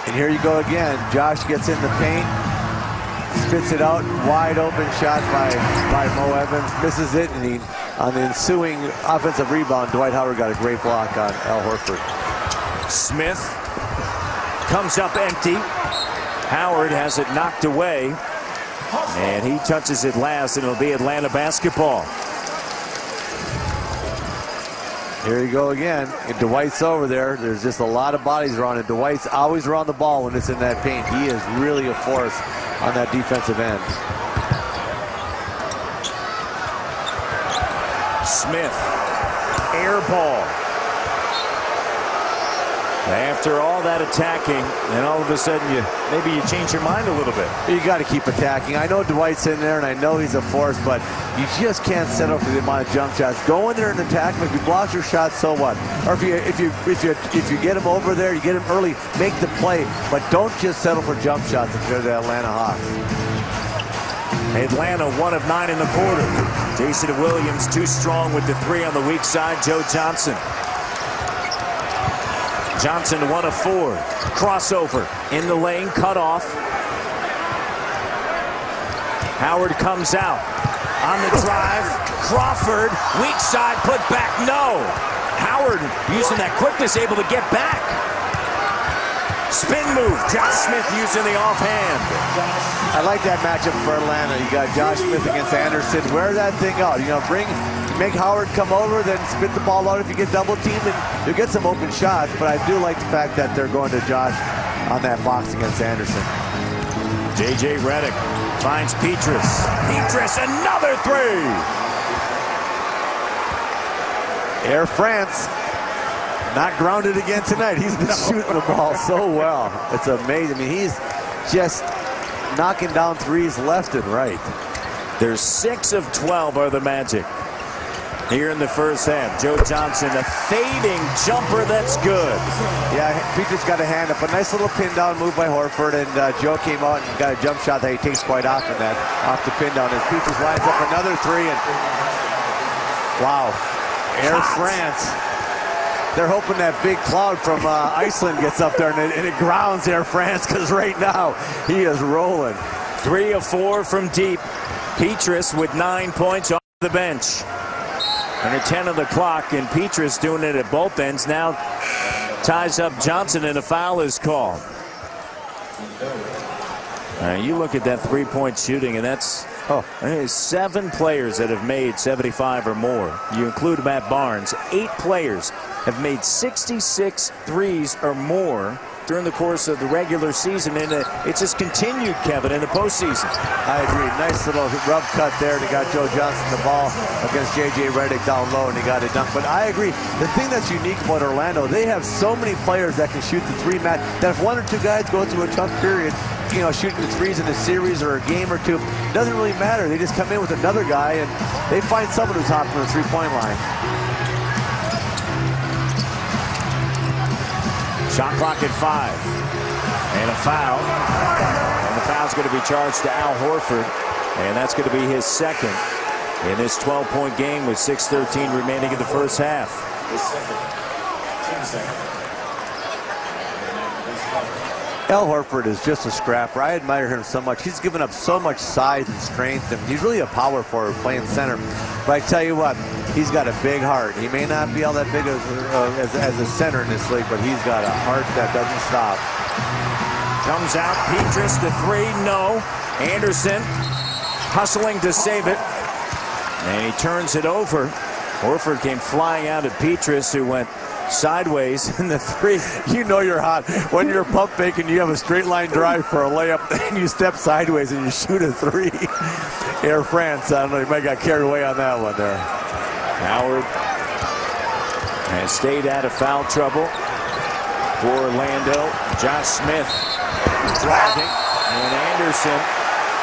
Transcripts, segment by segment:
And here you go again. Josh gets in the paint, spits it out, wide open shot by Mo Evans, misses it, and on the ensuing offensive rebound, Dwight Howard got a great block on Al Horford. Smith comes up empty. Howard has it knocked away, and he touches it last, and it'll be Atlanta basketball. Here you go again. And Dwight's over there. There's just a lot of bodies around, and Dwight's always around the ball when it's in that paint. He is really a force on that defensive end. Smith, air ball. After all that attacking, and all of a sudden maybe you change your mind a little bit. You got to keep attacking. I know Dwight's in there, and I know he's a force, but you just can't settle for the amount of jump shots. Go in there and attack him. If he blocks your shot, so what? Or if you get him over there, you get him early, make the play, but don't just settle for jump shots if you're the Atlanta Hawks. Atlanta 1 of 9 in the quarter. Jason Williams too strong with the 3 on the weak side. Joe Johnson. Johnson 1 of 4. Crossover in the lane, cut off. Howard comes out on the drive. Crawford, weak side, put back, no. Howard using that quickness, able to get back. Spin move, Josh Smith using the offhand. I like that matchup for Atlanta. You got Josh Smith against Anderson. Wear that thing out. You know, make Howard come over, then spit the ball out if you get double teamed, and you'll get some open shots. But I do like the fact that they're going to Josh on that box against Anderson. J.J. Redick finds Petrus. Petrus, another 3. Air France. Not grounded again tonight. He's been shooting the ball so well. It's amazing. I mean, he's just knocking down threes left and right. There's 6 of 12 are the Magic here in the first half. Joe Johnson, a fading jumper that's good. Yeah, Petrus got a hand up. A nice little pin down move by Horford, and Joe came out and got a jump shot that he takes quite often off the pin down. As Petrus lines up another 3, and wow, Air France. They're hoping that big cloud from Iceland gets up there and it grounds Air France, because right now he is rolling. 3 of 4 from deep. Petrus with 9 points off the bench. Under 10 of the clock, and Petrus doing it at both ends. Now ties up Johnson, and a foul is called. You look at that three-point shooting, and that's 7 players that have made 75 or more. You include Matt Barnes. 8 players have made 66 threes or more during the course of the regular season, and it just continued, Kevin, in the postseason. I agree. Nice little rub cut there. They got Joe Johnson the ball against J.J. Redick down low, and he got it dunk. But I agree. The thing that's unique about Orlando, they have so many players that can shoot the 3, Matt, that if 1 or 2 guys go through a tough period, you know, shooting the 3s in a series or a game or 2, it doesn't really matter. They just come in with another guy, and they find someone who's hot from the 3-point line. Shot clock at 5. And a foul. And the foul's going to be charged to Al Horford. And that's going to be his second in this 12-point game with 6:13 remaining in the first half. Al Horford is just a scrapper. I admire him so much. He's given up so much size and strength, and he's really a power forward playing center. But I tell you what, he's got a big heart. He may not be all that big as a center in this league, but he's got a heart that doesn't stop. Comes out, Petrus, the 3, no. Anderson hustling to save it, and he turns it over. Horford came flying out at Petrus, who went sideways in the 3. You know you're hot when you're pump faking. You have a straight line drive for a layup, and you step sideways and you shoot a 3. Air France, I don't know, you might got carried away on that one there. Howard has stayed out of foul trouble for Orlando. Josh Smith driving, and Anderson,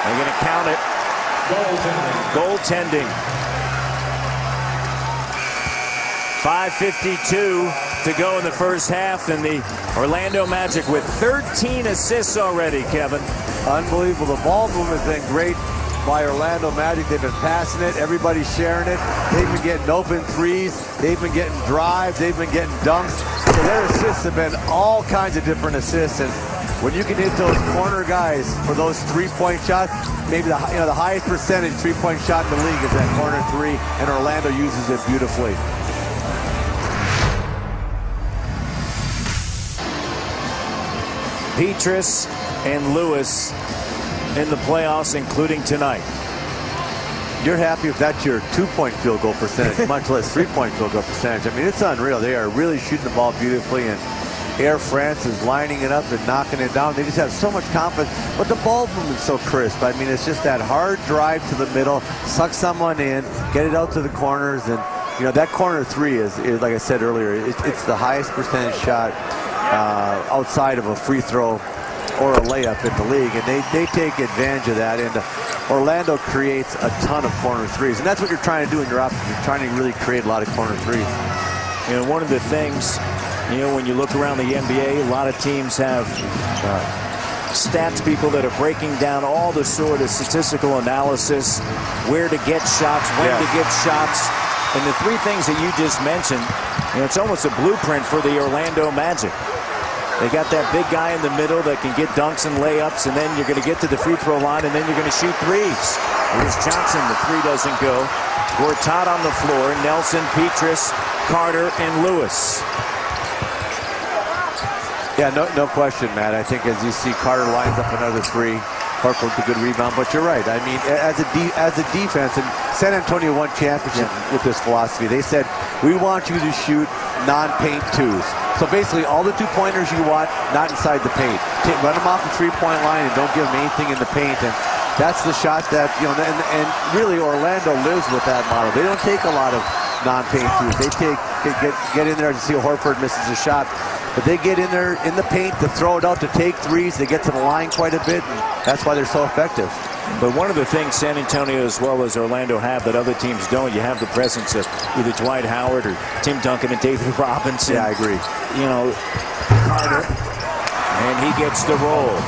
they're going to count it. Goaltending. 5:52 to go in the first half, and the Orlando Magic with 13 assists already, Kevin. Unbelievable. The ball movement has been great by Orlando Magic. They've been passing it. Everybody's sharing it. They've been getting open 3s. They've been getting drives. They've been getting dunks. So their assists have been all kinds of different assists, and when you can hit those corner guys for those three-point shots, maybe the highest percentage three-point shot in the league is that corner three, and Orlando uses it beautifully. Petrus and Lewis in the playoffs, including tonight. You're happy if that's your two-point field goal percentage, much less three-point field goal percentage. I mean, it's unreal. They are really shooting the ball beautifully, and Air France is lining it up and knocking it down. They just have so much confidence, but the ball movement's so crisp. I mean, it's just that hard drive to the middle, suck someone in, get it out to the corners, and that corner three is like I said earlier, it's the highest percentage shot outside of a free throw or a layup in the league, and they take advantage of that. And Orlando creates a ton of corner threes, and that's what you're trying to do in your offense. You're trying to really create a lot of corner threes. One of the things, when you look around the NBA, a lot of teams have stats people that are breaking down all the sort of statistical analysis, where to get shots, when to get shots. And the three things that you just mentioned, it's almost a blueprint for the Orlando Magic. They got that big guy in the middle that can get dunks and layups, and then you're going to get to the free throw line, and then you're going to shoot threes. Here's Johnson. The three doesn't go. Gortat on the floor. Nelson, Petrus, Carter, and Lewis. Yeah, no question, Matt. I think as you see, Carter lines up another three. Horford with a good rebound, but you're right. I mean, as a defense, and San Antonio won championship with this philosophy. They said, we want you to shoot non-paint twos. So basically, all the two-pointers you want, not inside the paint. Run them off the three-point line and don't give them anything in the paint. And that's the shot that, and really Orlando lives with that model. They don't take a lot of non-paint twos. They get in there to see Horford misses a shot. But they get in there in the paint to throw it out, to take threes. They get to the line quite a bit, and that's why they're so effective. But one of the things San Antonio as well as Orlando have that other teams don't, you have the presence of either Dwight Howard or Tim Duncan and David Robinson. Yeah, I agree. Carter, and he gets the roll.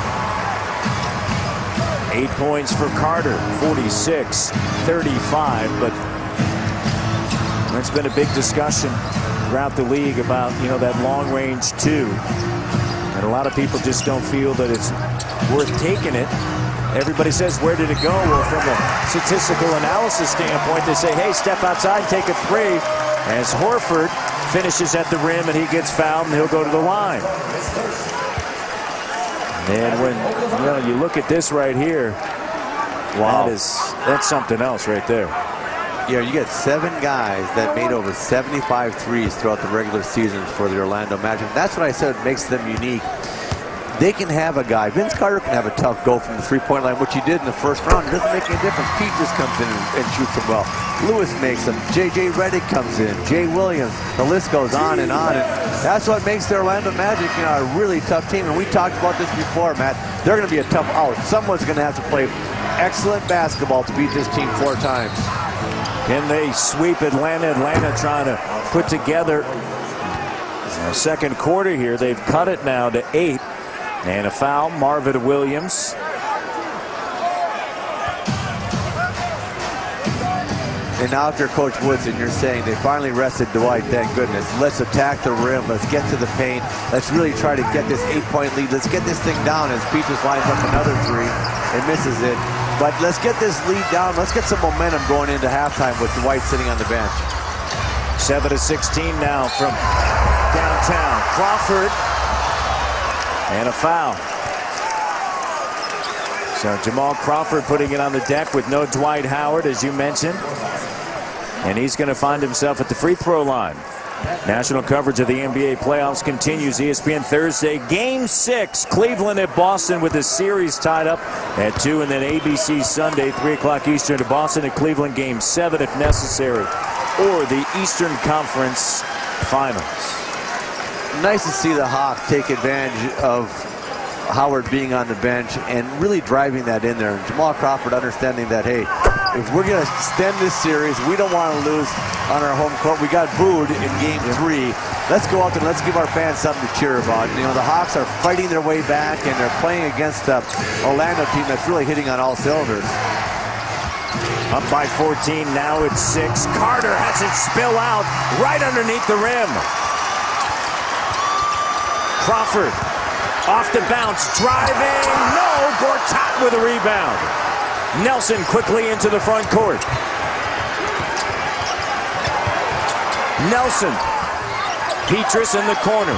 8 points for Carter, 46-35, but that's been a big discussion throughout the league about, that long-range two. And a lot of people just don't feel that it's worth taking it. Everybody says, where did it go? Well, from a statistical analysis standpoint, they say, hey, step outside and take a three. As Horford finishes at the rim and he gets fouled and he'll go to the line. And when you look at this right here, wow, that's something else right there. You get 7 guys that made over 75 threes throughout the regular season for the Orlando Magic. That's what I said makes them unique. They can have a guy. Vince Carter can have a tough go from the three-point line, which he did in the first round. It doesn't make any difference. Petrus comes in and shoots them well. Lewis makes them. J.J. Redick comes in. Jay Williams. The list goes on and on. And that's what makes the Orlando Magic a really tough team. And we talked about this before, Matt. They're going to be a tough out. Someone's going to have to play excellent basketball to beat this team 4 times. Can they sweep Atlanta? Atlanta trying to put together a second quarter here. They've cut it now to 8. And a foul, Marvin Williams. And now after Coach Woodson, you're saying they finally rested Dwight, thank goodness. Let's attack the rim. Let's get to the paint. Let's really try to get this 8-point lead. Let's get this thing down as Petrus lines up another three and misses it. But let's get this lead down. Let's get some momentum going into halftime with Dwight sitting on the bench. 7-16 now from downtown. Crawford. And a foul. So Jamal Crawford putting it on the deck with no Dwight Howard, as you mentioned. And he's going to find himself at the free throw line. National coverage of the NBA playoffs continues. ESPN Thursday, Game 6. Cleveland at Boston with the series tied up at 2. And then ABC Sunday, 3 o'clock Eastern to Boston at Cleveland. Game 7 if necessary. Or the Eastern Conference Finals. Nice to see the Hawks take advantage of Howard being on the bench and really driving that in there. And Jamal Crawford understanding that, hey, if we're going to extend this series, we don't want to lose on our home court. We got booed in Game 3. Let's go out there and let's give our fans something to cheer about. The Hawks are fighting their way back, and they're playing against the Orlando team that's really hitting on all cylinders. Up by 14, now it's 6. Carter has it spill out right underneath the rim. Crawford off the bounce, driving, no, Gortat with a rebound. Nelson quickly into the front court. Nelson, Petrus in the corner.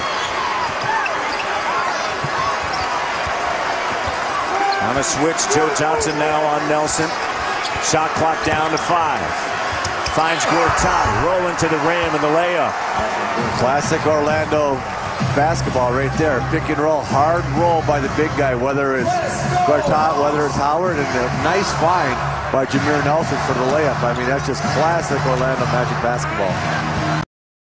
On a switch, Joe Johnson now on Nelson. Shot clock down to 5. Finds Gortat, rolling to the rim and the layup. Classic Orlando basketball right there. Pick and roll, hard roll by the big guy, whether it's Gortat, whether it's Howard, and a nice find by Jameer Nelson for the layup. I mean, that's just classic Orlando Magic basketball.